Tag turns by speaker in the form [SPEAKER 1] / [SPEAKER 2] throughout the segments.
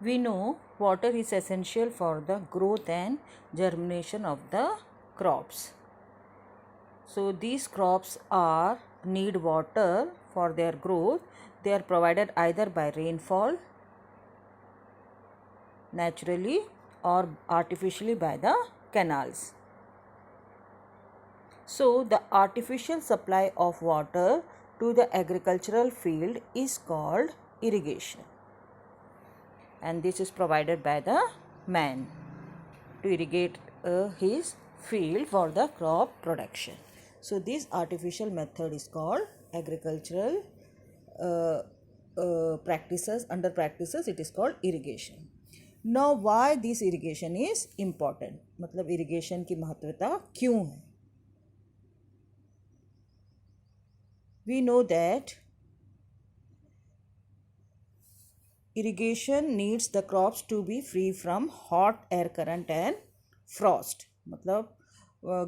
[SPEAKER 1] We know water is essential for the growth and germination of the crops. So these crops are need water for their growth. They are provided either by rainfall naturally or artificially by the canals. So the artificial supply of water to the agricultural field is called irrigation, and this is provided by the man to irrigate his field for the crop production. So this artificial method is called agricultural uh, practices. Under practices it is called irrigation. Now why this irrigation is important, मतलब irrigation की महत्वता क्यों है? We know that irrigation needs the crops to be free from hot air current and frost. मतलब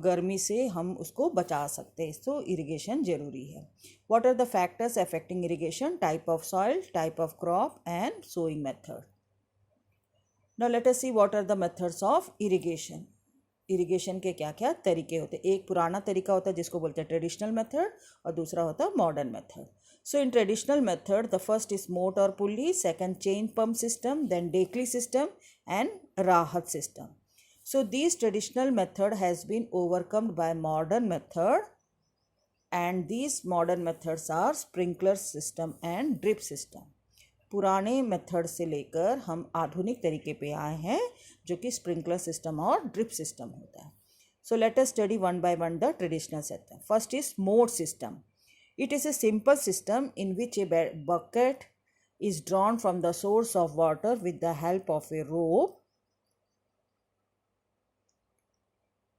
[SPEAKER 1] गर्मी से हम उसको बचा सकते हैं, तो इरिगेशन ज़रूरी है. What are the factors affecting irrigation? Type of soil, type of crop and sowing method. Now let us see what are the methods of irrigation. Irrigation के क्या क्या तरीके होते हैं. एक पुराना तरीका होता है जिसको बोलते हैं ट्रेडिशनल मेथड, और दूसरा होता है modern method. So in traditional method the first is mot और pulley, second chain pump system, then dhekli system and rahat system. So this traditional method has been overcome by modern method, and these modern methods are sprinkler system and drip system. पुराने method से लेकर हम आधुनिक तरीके पे आए हैं जो कि स्प्रिंकलर सिस्टम और ड्रिप सिस्टम होता है. So let us study one by one the traditional system. First is mot system. It is a simple system in which a bucket is drawn from the source of water with the help of a rope,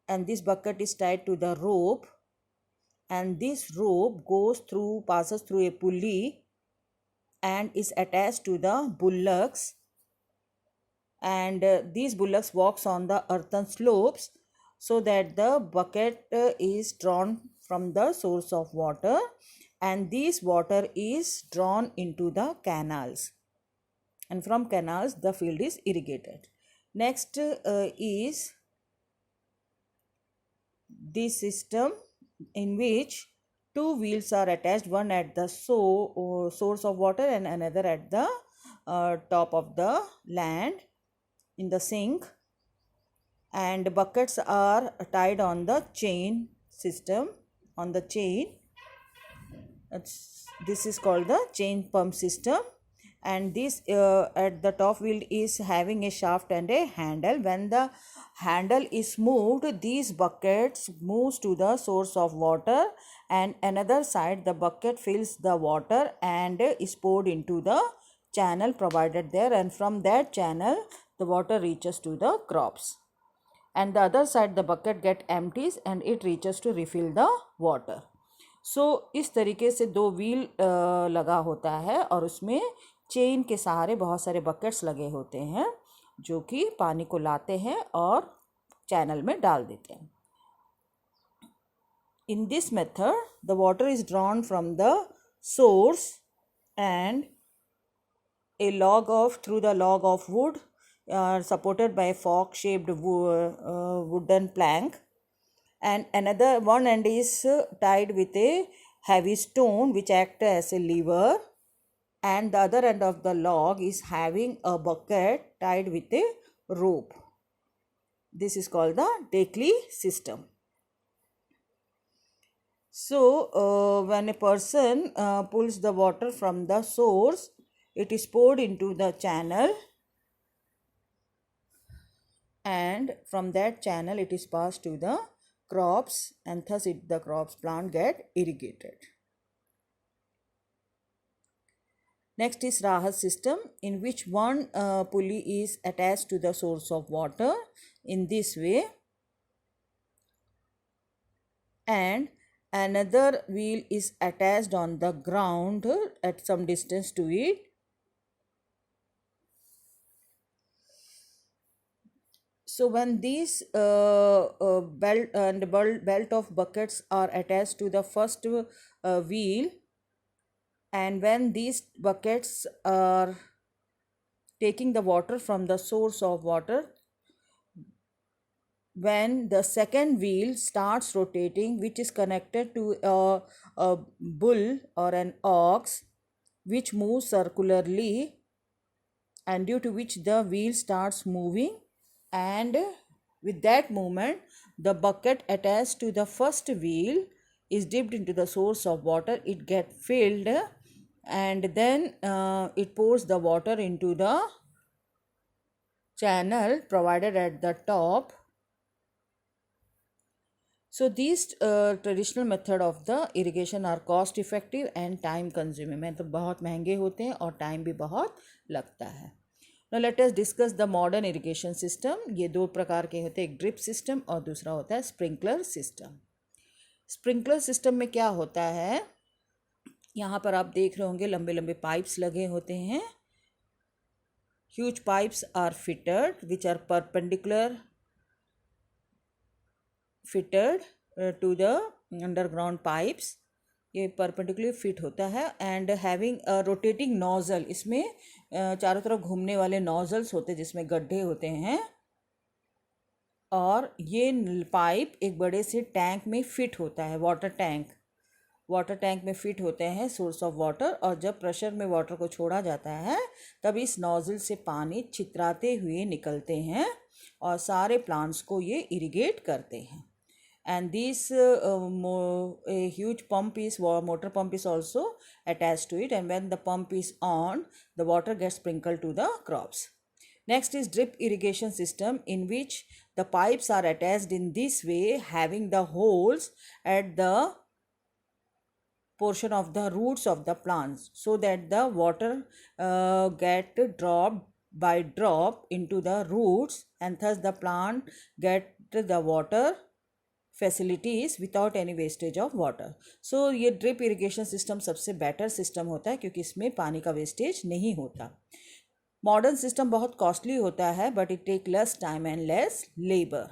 [SPEAKER 1] and this bucket is tied to the rope, and this rope passes through a pulley and is attached to the bullocks, and these bullocks walks on the earthen slopes so that the bucket is drawn from the source of water, and this water is drawn into the canals, and from canals the field is irrigated. Next is this system in which two wheels are attached, one at the source of water and another at the top of the land in the sink, and buckets are tied on the chain system, on the chain. This is called the chain pump system, and this at the top wheel is having a shaft and a handle. When the handle is moved, these buckets moves to the source of water, and another side the bucket fills the water and is poured into the channel provided there, and from that channel the water reaches to the crops, and the other side the bucket get empties and it reaches to refill the water. सो इस तरीके से दो wheel लगा होता है और उसमें chain के सहारे बहुत सारे बकेट्स लगे होते हैं जो कि पानी को लाते हैं और चैनल में डाल देते हैं. In this method, the water is drawn from the source and through the log of wood supported by a fork-shaped wooden plank, and another one end is tied with a heavy stone which acts as a lever, and the other end of the log is having a bucket tied with a rope. This is called the Dekli system. So when a person pulls the water from the source, it is poured into the channel, and from that channel it is passed to the crops, and thus the crops plant get irrigated. Next is Rahat system, in which one pulley is attached to the source of water in this way, and another wheel is attached on the ground at some distance to it. So when these belt of buckets are attached to the first wheel, and when these buckets are taking the water from the source of water. When the second wheel starts rotating, which is connected to a bull or an ox, which moves circularly, and due to which the wheel starts moving, and with that movement the bucket attached to the first wheel is dipped into the source of water. It gets filled, and then it pours the water into the channel provided at the top. So these traditional method of the irrigation are cost effective and time consuming. मतलब बहुत महंगे होते हैं और time भी बहुत लगता है. Now let us discuss the modern irrigation system. ये दो प्रकार के होते हैं, एक ड्रिप सिस्टम और दूसरा होता है स्प्रिंकलर सिस्टम. स्प्रिंकलर सिस्टम में क्या होता है, यहाँ पर आप देख रहे होंगे लंबे लंबे पाइप्स लगे होते हैं. Huge pipes are fitted which are perpendicular fitted to the underground pipes. ये परपेंडिकुलर फिट होता है and having a rotating nozzle. इसमें चारों तरफ घूमने वाले नोजल्स होते हैं जिसमें गड्ढे होते हैं, और ये पाइप एक बड़े से टैंक में फिट होता है, वाटर टैंक में फिट होते हैं सोर्स ऑफ वाटर. और जब प्रेशर में वाटर को छोड़ा जाता है तब इस नोजल से पानी छितराते हुए निकलते हैं और सारे प्लांट्स को ये इरिगेट करते हैं. And this a huge pump is motor pump is also attached to it, and when the pump is on, the water gets sprinkled to the crops. Next is drip irrigation system, in which the pipes are attached in this way, having the holes at the portion of the roots of the plants, so that the water get dropped by drop into the roots, and thus the plant get the water facilities without any wastage of water. So ये drip irrigation system सबसे better system होता है क्योंकि इसमें पानी का wastage नहीं होता. मॉडर्न सिस्टम बहुत कॉस्टली होता है, but it take less time and less labour.